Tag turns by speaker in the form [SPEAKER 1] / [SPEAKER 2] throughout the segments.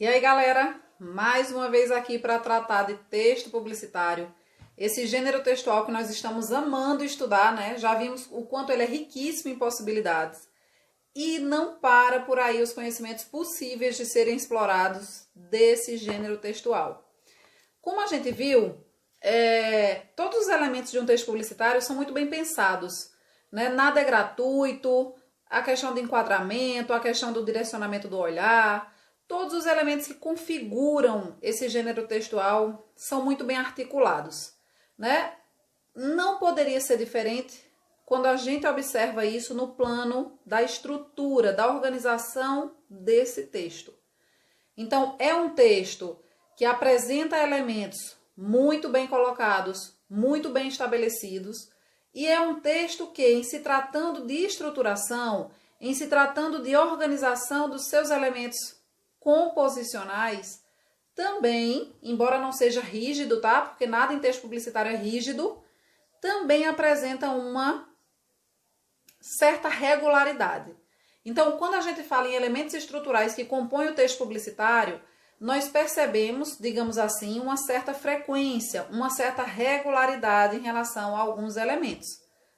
[SPEAKER 1] E aí, galera, mais uma vez aqui para tratar de texto publicitário. Esse gênero textual que nós estamos amando estudar, né? Já vimos o quanto ele é riquíssimo em possibilidades. E não para por aí os conhecimentos possíveis de serem explorados desse gênero textual. Como a gente viu, todos os elementos de um texto publicitário são muito bem pensados, né? Nada é gratuito, a questão do enquadramento, a questão do direcionamento do olhar, todos os elementos que configuram esse gênero textual são muito bem articulados, né? Não poderia ser diferente quando a gente observa isso no plano da estrutura, da organização desse texto. Então, é um texto que apresenta elementos muito bem colocados, muito bem estabelecidos, e é um texto que, em se tratando de estruturação, em se tratando de organização dos seus elementos composicionais, também, embora não seja rígido, tá? Porque nada em texto publicitário é rígido, também apresenta uma certa regularidade. Então, quando a gente fala em elementos estruturais que compõem o texto publicitário, nós percebemos, digamos assim, uma certa frequência, uma certa regularidade em relação a alguns elementos,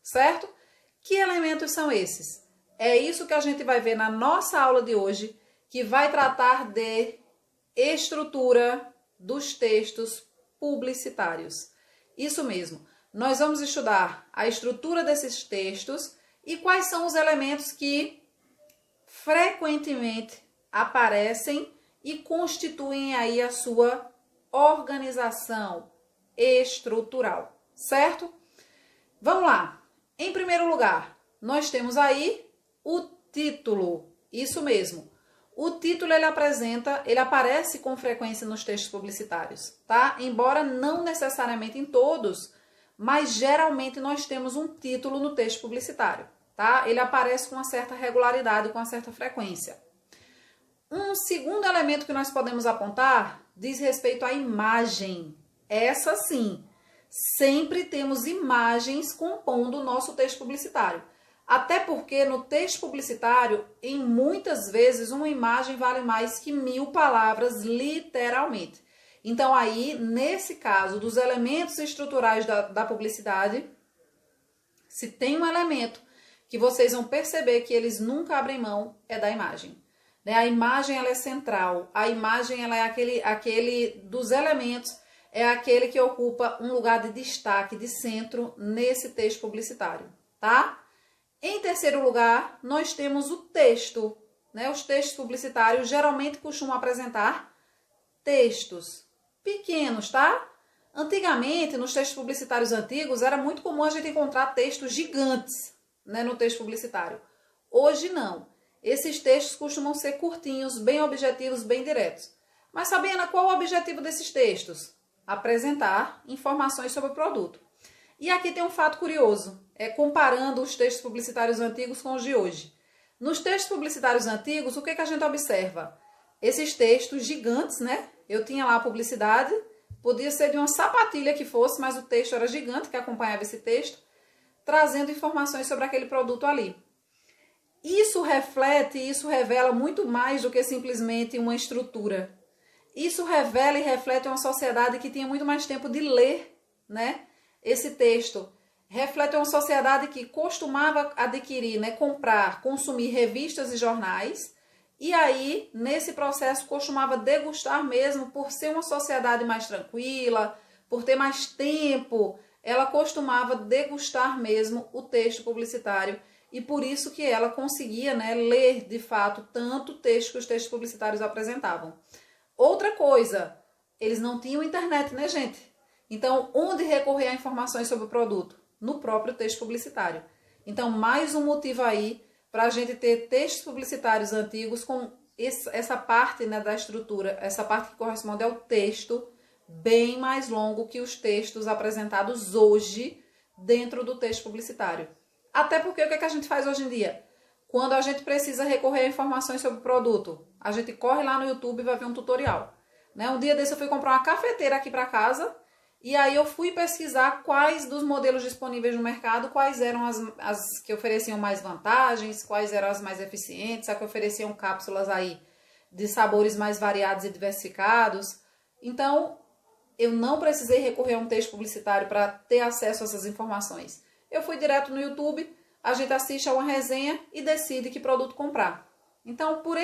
[SPEAKER 1] certo? Que elementos são esses? É isso que a gente vai ver na nossa aula de hoje, que vai tratar de estrutura dos textos publicitários. Isso mesmo, nós vamos estudar a estrutura desses textos e quais são os elementos que frequentemente aparecem e constituem aí a sua organização estrutural, certo? Vamos lá. Em primeiro lugar, nós temos aí o título. Isso mesmo. O título ele aparece com frequência nos textos publicitários, tá? Embora não necessariamente em todos, mas geralmente nós temos um título no texto publicitário, tá? Ele aparece com uma certa regularidade, com uma certa frequência. Um segundo elemento que nós podemos apontar diz respeito à imagem. Essa sim, sempre temos imagens compondo o nosso texto publicitário. Até porque no texto publicitário, em muitas vezes, uma imagem vale mais que 1000 palavras, literalmente. Então aí, nesse caso, dos elementos estruturais da publicidade, se tem um elemento que vocês vão perceber que eles nunca abrem mão, é da imagem. A imagem ela é central, a imagem ela é aquele dos elementos, é aquele que ocupa um lugar de destaque, de centro nesse texto publicitário, tá? Em terceiro lugar, nós temos o texto, né? Os textos publicitários geralmente costumam apresentar textos pequenos, tá? Antigamente, nos textos publicitários antigos, era muito comum a gente encontrar textos gigantes, né, no texto publicitário. Hoje não. Esses textos costumam ser curtinhos, bem objetivos, bem diretos. Mas Fabiana, qual o objetivo desses textos? Apresentar informações sobre o produto. E aqui tem um fato curioso, comparando os textos publicitários antigos com os de hoje. Nos textos publicitários antigos, o que a gente observa? Esses textos gigantes, né? Eu tinha lá a publicidade, podia ser de uma sapatilha que fosse, mas o texto era gigante que acompanhava esse texto, trazendo informações sobre aquele produto ali. Isso reflete, isso revela muito mais do que simplesmente uma estrutura. Isso revela e reflete uma sociedade que tinha muito mais tempo de ler, né, esse texto. Reflete uma sociedade que costumava adquirir, né, comprar, consumir revistas e jornais, e aí, nesse processo, costumava degustar mesmo, por ser uma sociedade mais tranquila, por ter mais tempo, ela costumava degustar mesmo o texto publicitário, e por isso que ela conseguia, né, ler, de fato, tanto o texto que os textos publicitários apresentavam. Outra coisa, eles não tinham internet, né, gente? Então, onde recorrer a informações sobre o produto? No próprio texto publicitário. Então, mais um motivo aí para a gente ter textos publicitários antigos com essa parte, né, da estrutura, essa parte que corresponde ao texto, bem mais longo que os textos apresentados hoje dentro do texto publicitário. Até porque o que a gente faz hoje em dia? Quando a gente precisa recorrer a informações sobre o produto, a gente corre lá no YouTube e vai ver um tutorial, né? Um dia desse eu fui comprar uma cafeteira aqui para casa e aí eu fui pesquisar quais dos modelos disponíveis no mercado, quais eram as que ofereciam mais vantagens, quais eram as mais eficientes, as que ofereciam cápsulas aí de sabores mais variados e diversificados. Então, eu não precisei recorrer a um texto publicitário para ter acesso a essas informações. Eu fui direto no YouTube, a gente assiste a uma resenha e decide que produto comprar. Então, por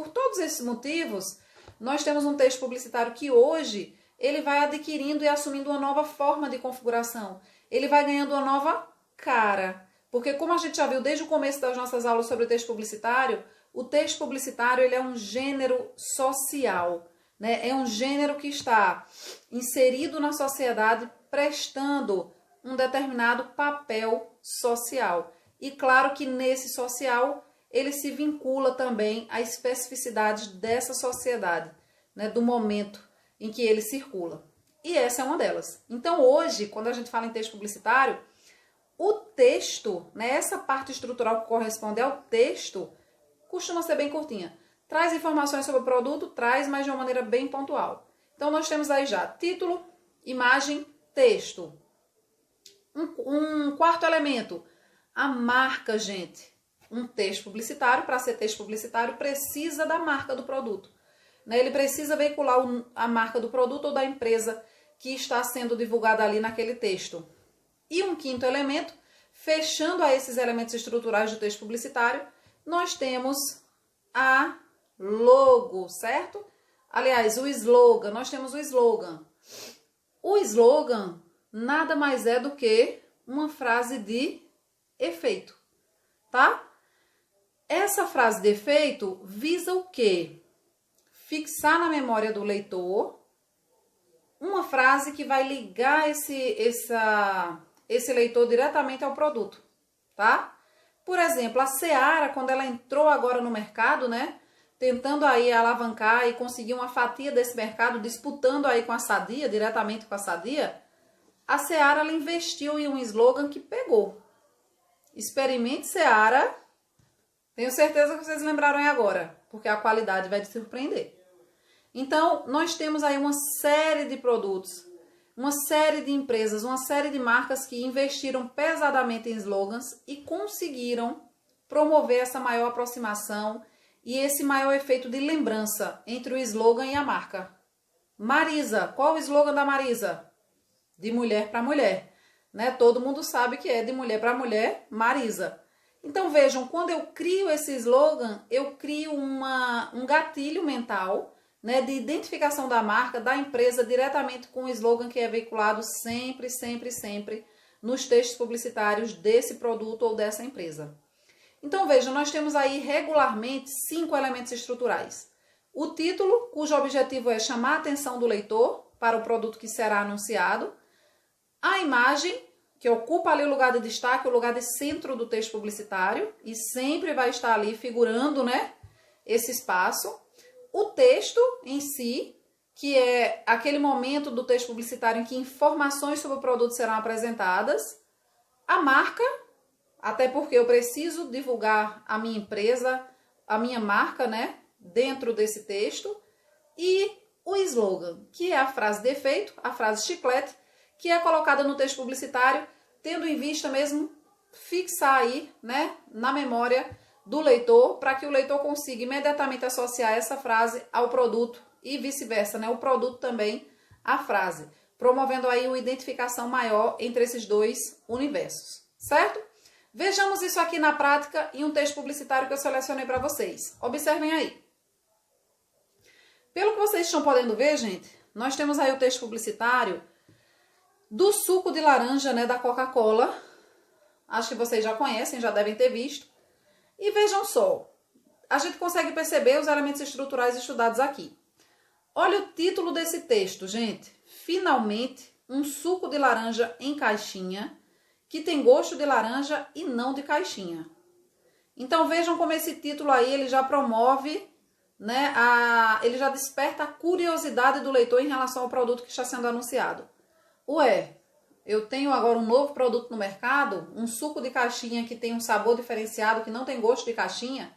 [SPEAKER 1] todos esses motivos, nós temos um texto publicitário que hoje ele vai adquirindo e assumindo uma nova forma de configuração. Ele vai ganhando uma nova cara. Porque como a gente já viu desde o começo das nossas aulas sobre o texto publicitário, o texto publicitário ele é um gênero social, né? É um gênero que está inserido na sociedade prestando um determinado papel social. E claro que nesse social ele se vincula também à especificidade dessa sociedade, né? Do momento em que ele circula. E essa é uma delas. Então hoje, quando a gente fala em texto publicitário, o texto, né, essa parte estrutural que corresponde ao texto, costuma ser bem curtinha. Traz informações sobre o produto, traz, mas de uma maneira bem pontual. Então nós temos aí já título, imagem, texto. Um quarto elemento, a marca, gente. Um texto publicitário, para ser texto publicitário, precisa da marca do produto. Né? Ele precisa veicular a marca do produto ou da empresa que está sendo divulgada ali naquele texto. E um quinto elemento, fechando a esses elementos estruturais do texto publicitário, nós temos a logo, certo? Aliás, o slogan, nós temos o slogan. O slogan nada mais é do que uma frase de efeito, tá? Essa frase de efeito visa o quê? Fixar na memória do leitor uma frase que vai ligar esse leitor diretamente ao produto, tá? Por exemplo, a Seara, quando ela entrou agora no mercado, né? Tentando aí alavancar e conseguir uma fatia desse mercado, disputando aí com a Sadia, diretamente com a Sadia, a Seara ela investiu em um slogan que pegou. Experimente Seara. Tenho certeza que vocês lembraram aí agora, porque a qualidade vai te surpreender. Então, nós temos aí uma série de produtos, uma série de empresas, uma série de marcas que investiram pesadamente em slogans e conseguiram promover essa maior aproximação e esse maior efeito de lembrança entre o slogan e a marca. Marisa, qual o slogan da Marisa? De mulher para mulher, né? Todo mundo sabe que é de mulher para mulher, Marisa. Então vejam, quando eu crio esse slogan, eu crio um gatilho mental, né, de identificação da marca, da empresa, diretamente com o slogan que é veiculado sempre, sempre, sempre nos textos publicitários desse produto ou dessa empresa. Então vejam, nós temos aí regularmente 5 elementos estruturais. O título, cujo objetivo é chamar a atenção do leitor para o produto que será anunciado. A imagem, que ocupa ali o lugar de destaque, o lugar de centro do texto publicitário e sempre vai estar ali figurando, né, esse espaço. O texto em si, que é aquele momento do texto publicitário em que informações sobre o produto serão apresentadas. A marca, até porque eu preciso divulgar a minha empresa, a minha marca, né, dentro desse texto. E o slogan, que é a frase de efeito, a frase chiclete, que é colocada no texto publicitário, tendo em vista mesmo fixar aí, né, na memória do leitor, para que o leitor consiga imediatamente associar essa frase ao produto e vice-versa, né, o produto também à frase, promovendo aí uma identificação maior entre esses dois universos, certo? Vejamos isso aqui na prática em um texto publicitário que eu selecionei para vocês. Observem aí. Pelo que vocês estão podendo ver, gente, nós temos aí o texto publicitário do suco de laranja, né, da Coca-Cola. Acho que vocês já conhecem, já devem ter visto. E vejam só, a gente consegue perceber os elementos estruturais estudados aqui. Olha o título desse texto, gente. Finalmente, um suco de laranja em caixinha, que tem gosto de laranja e não de caixinha. Então vejam como esse título aí, ele já promove, né, ele já desperta a curiosidade do leitor em relação ao produto que está sendo anunciado. Ué, eu tenho agora um novo produto no mercado, um suco de caixinha que tem um sabor diferenciado, que não tem gosto de caixinha,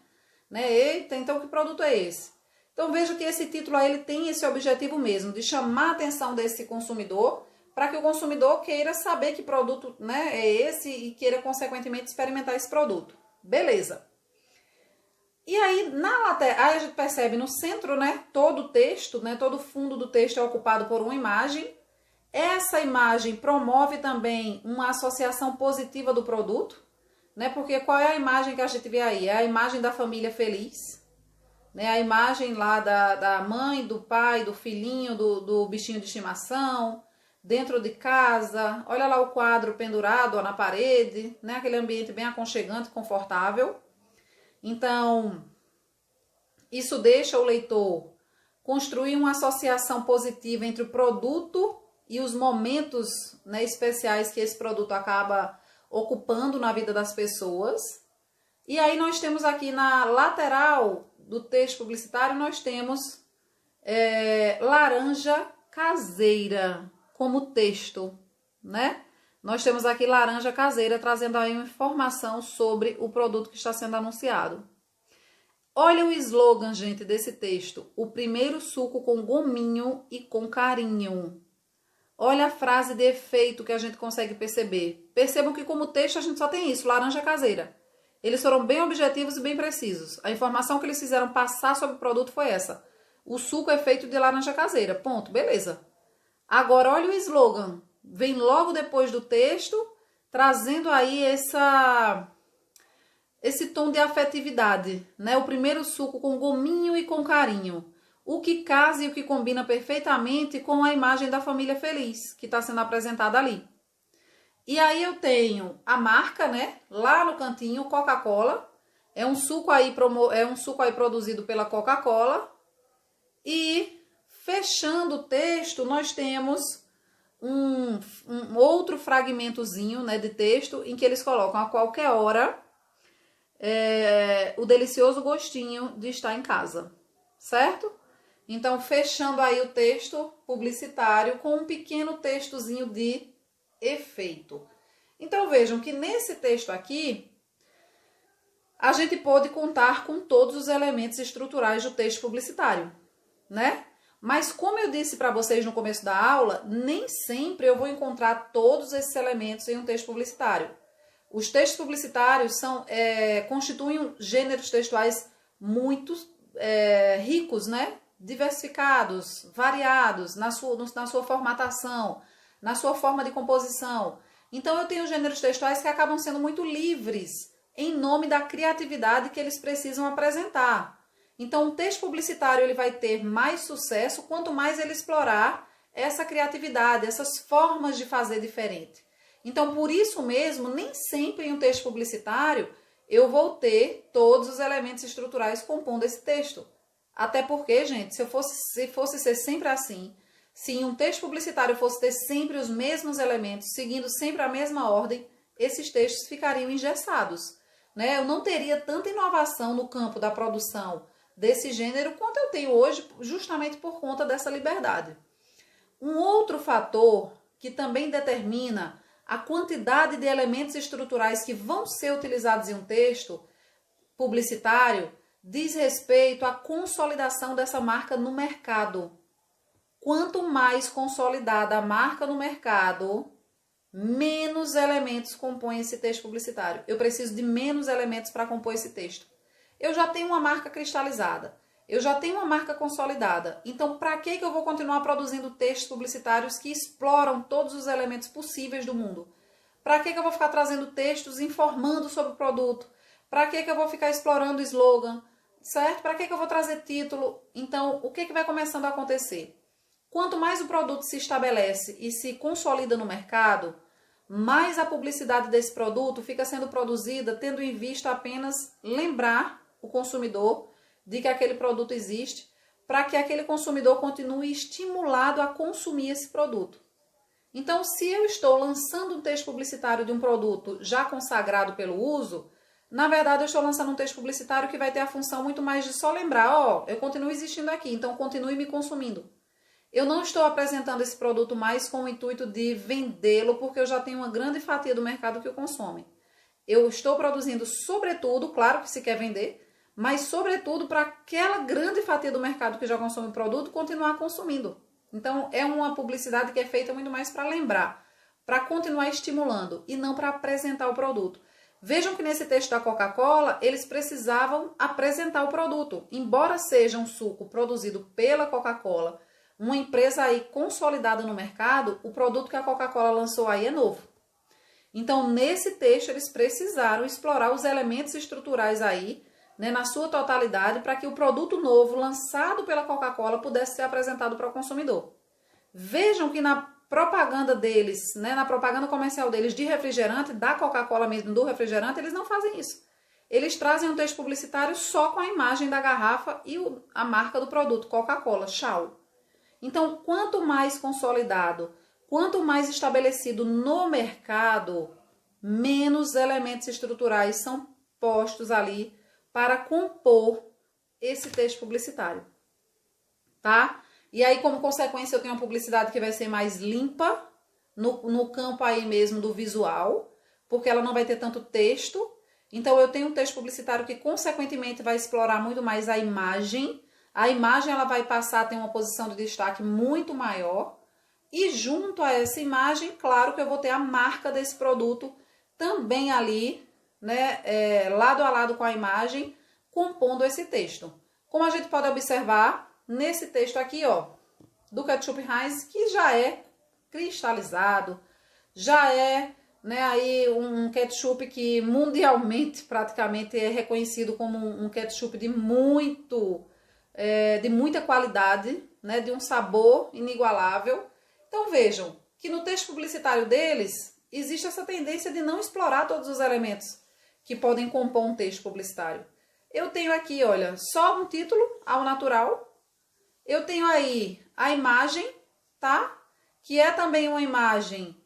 [SPEAKER 1] né? Eita, então que produto é esse? Então veja que esse título aí, ele tem esse objetivo mesmo, de chamar a atenção desse consumidor, para que o consumidor queira saber que produto, né, é esse e queira consequentemente experimentar esse produto. Beleza. E aí, na lateral, aí a gente percebe no centro, né, todo o texto, né, todo o fundo do texto é ocupado por uma imagem. Essa imagem promove também uma associação positiva do produto, né, porque qual é a imagem que a gente vê aí? É a imagem da família feliz, né, a imagem lá da mãe, do pai, do filhinho, do bichinho de estimação, dentro de casa. Olha lá o quadro pendurado ó, na parede, né, aquele ambiente bem aconchegante, confortável. Então, isso deixa o leitor construir uma associação positiva entre o produto e os momentos, né, especiais que esse produto acaba ocupando na vida das pessoas. E aí nós temos aqui na lateral do texto publicitário, nós temos laranja caseira como texto, né? Nós temos aqui laranja caseira trazendo aí uma informação sobre o produto que está sendo anunciado. Olha o slogan, gente, desse texto. O primeiro suco com gominho e com carinho. Olha a frase de efeito que a gente consegue perceber. Percebam que como texto a gente só tem isso, laranja caseira. Eles foram bem objetivos e bem precisos. A informação que eles fizeram passar sobre o produto foi essa. O suco é feito de laranja caseira. Ponto, beleza. Agora olha o slogan. Vem logo depois do texto, trazendo aí esse tom de afetividade, né? O primeiro suco com gominho e com carinho. O que casa e o que combina perfeitamente com a imagem da família feliz que está sendo apresentada ali. E aí eu tenho a marca, né? Lá no cantinho, Coca-Cola. É um suco aí produzido pela Coca-Cola. E fechando o texto, nós temos um outro fragmentozinho, né, de texto em que eles colocam a qualquer hora o delicioso gostinho de estar em casa, certo? Então, fechando aí o texto publicitário com um pequeno textozinho de efeito. Então, vejam que nesse texto aqui, a gente pode contar com todos os elementos estruturais do texto publicitário, né? Mas como eu disse para vocês no começo da aula, nem sempre eu vou encontrar todos esses elementos em um texto publicitário. Os textos publicitários constituem gêneros textuais muito ricos, né? Diversificados, variados na sua formatação, na sua forma de composição. Então eu tenho gêneros textuais que acabam sendo muito livres em nome da criatividade que eles precisam apresentar. Então, o texto publicitário ele vai ter mais sucesso quanto mais ele explorar essa criatividade, essas formas de fazer diferente. Então, por isso mesmo, nem sempre em um texto publicitário eu vou ter todos os elementos estruturais compondo esse texto. Até porque, gente, se fosse ser sempre assim, se em um texto publicitário fosse ter sempre os mesmos elementos, seguindo sempre a mesma ordem, esses textos ficariam engessados, né? Eu não teria tanta inovação no campo da produção desse gênero quanto eu tenho hoje, justamente por conta dessa liberdade. Um outro fator que também determina a quantidade de elementos estruturais que vão ser utilizados em um texto publicitário diz respeito à consolidação dessa marca no mercado. Quanto mais consolidada a marca no mercado, menos elementos compõem esse texto publicitário. Eu preciso de menos elementos para compor esse texto. Eu já tenho uma marca cristalizada, eu já tenho uma marca consolidada. Então, para que eu vou continuar produzindo textos publicitários que exploram todos os elementos possíveis do mundo? Para que eu vou ficar trazendo textos informando sobre o produto? Para que eu vou ficar explorando slogan? Certo? Para que eu vou trazer título? Então, o que vai começando a acontecer? Quanto mais o produto se estabelece e se consolida no mercado, mais a publicidade desse produto fica sendo produzida tendo em vista apenas lembrar o consumidor de que aquele produto existe, para que aquele consumidor continue estimulado a consumir esse produto. Então, se eu estou lançando um texto publicitário de um produto já consagrado pelo uso, na verdade eu estou lançando um texto publicitário que vai ter a função muito mais de só lembrar, ó, eu continuo existindo aqui, então continue me consumindo. Eu não estou apresentando esse produto mais com o intuito de vendê-lo, porque eu já tenho uma grande fatia do mercado que o consome. Eu estou produzindo, sobretudo, claro que se quer vender, mas sobretudo para aquela grande fatia do mercado que já consome o produto continuar consumindo. Então é uma publicidade que é feita muito mais para lembrar, para continuar estimulando e não para apresentar o produto. Vejam que nesse texto da Coca-Cola, eles precisavam apresentar o produto. Embora seja um suco produzido pela Coca-Cola, uma empresa aí consolidada no mercado, o produto que a Coca-Cola lançou aí é novo. Então, nesse texto, eles precisaram explorar os elementos estruturais aí, né, na sua totalidade, para que o produto novo lançado pela Coca-Cola pudesse ser apresentado para o consumidor. Vejam que na propaganda deles, né, na propaganda comercial deles de refrigerante, da Coca-Cola mesmo, do refrigerante, eles não fazem isso. Eles trazem um texto publicitário só com a imagem da garrafa e a marca do produto, Coca-Cola, tchau. Então, quanto mais consolidado, quanto mais estabelecido no mercado, menos elementos estruturais são postos ali para compor esse texto publicitário, tá? E aí, como consequência, eu tenho uma publicidade que vai ser mais limpa no campo aí mesmo do visual, porque ela não vai ter tanto texto. Então, eu tenho um texto publicitário que, consequentemente, vai explorar muito mais a imagem. A imagem, ela vai passar a ter uma posição de destaque muito maior. E junto a essa imagem, claro que eu vou ter a marca desse produto também ali, né, lado a lado com a imagem, compondo esse texto. Como a gente pode observar nesse texto aqui, ó, do ketchup Heinz, que já é cristalizado, já é, né, aí um ketchup que mundialmente praticamente é reconhecido como um ketchup de muita qualidade, né, de um sabor inigualável. Então vejam que no texto publicitário deles existe essa tendência de não explorar todos os elementos que podem compor um texto publicitário. Eu tenho aqui, olha, só um título, ao natural. Eu tenho aí a imagem, tá? Que é também uma imagem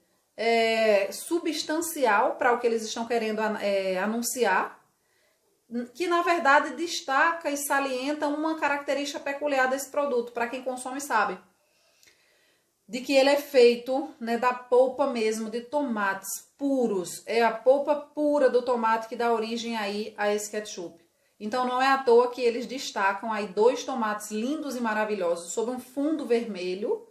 [SPEAKER 1] substancial para o que eles estão querendo anunciar, que na verdade destaca e salienta uma característica peculiar desse produto, para quem consome sabe. De que ele é feito, né, da polpa mesmo de tomates puros. É a polpa pura do tomate que dá origem aí a esse ketchup. Então não é à toa que eles destacam aí 2 tomates lindos e maravilhosos sob um fundo vermelho.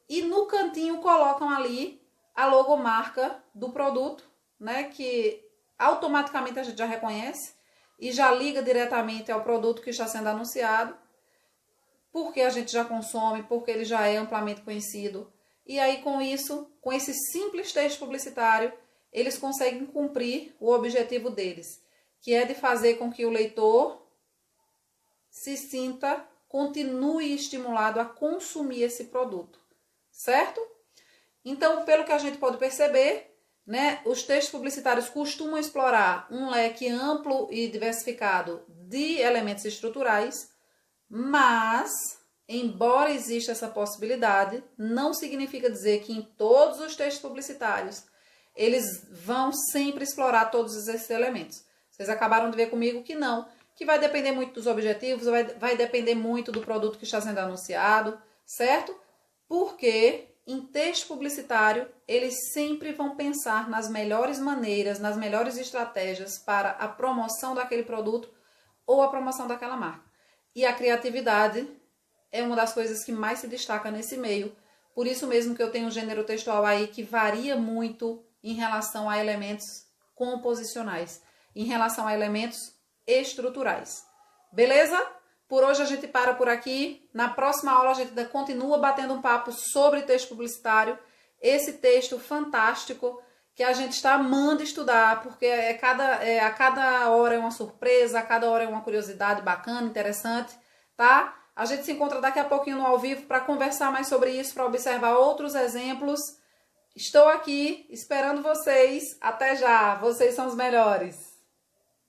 [SPEAKER 1] E no cantinho colocam ali a logomarca do produto, né, que automaticamente a gente já reconhece e já liga diretamente ao produto que está sendo anunciado, porque a gente já consome, porque ele já é amplamente conhecido. E aí com isso, com esse simples texto publicitário, eles conseguem cumprir o objetivo deles, que é de fazer com que o leitor se sinta, continue estimulado a consumir esse produto, certo? Então, pelo que a gente pode perceber, né, os textos publicitários costumam explorar um leque amplo e diversificado de elementos estruturais, mas, embora exista essa possibilidade, não significa dizer que em todos os textos publicitários eles vão sempre explorar todos esses elementos. Vocês acabaram de ver comigo que não, que vai depender muito dos objetivos, vai depender muito do produto que está sendo anunciado, certo? Porque em texto publicitário eles sempre vão pensar nas melhores maneiras, nas melhores estratégias para a promoção daquele produto ou a promoção daquela marca. E a criatividade é uma das coisas que mais se destaca nesse meio. Por isso mesmo que eu tenho um gênero textual aí que varia muito em relação a elementos composicionais, em relação a elementos estruturais. Beleza? Por hoje a gente para por aqui. Na próxima aula a gente ainda continua batendo um papo sobre texto publicitário. Esse texto fantástico que a gente está amando estudar, porque a cada hora é uma surpresa, a cada hora é uma curiosidade bacana, interessante, tá? A gente se encontra daqui a pouquinho no ao vivo para conversar mais sobre isso, para observar outros exemplos. Estou aqui esperando vocês. Até já! Vocês são os melhores!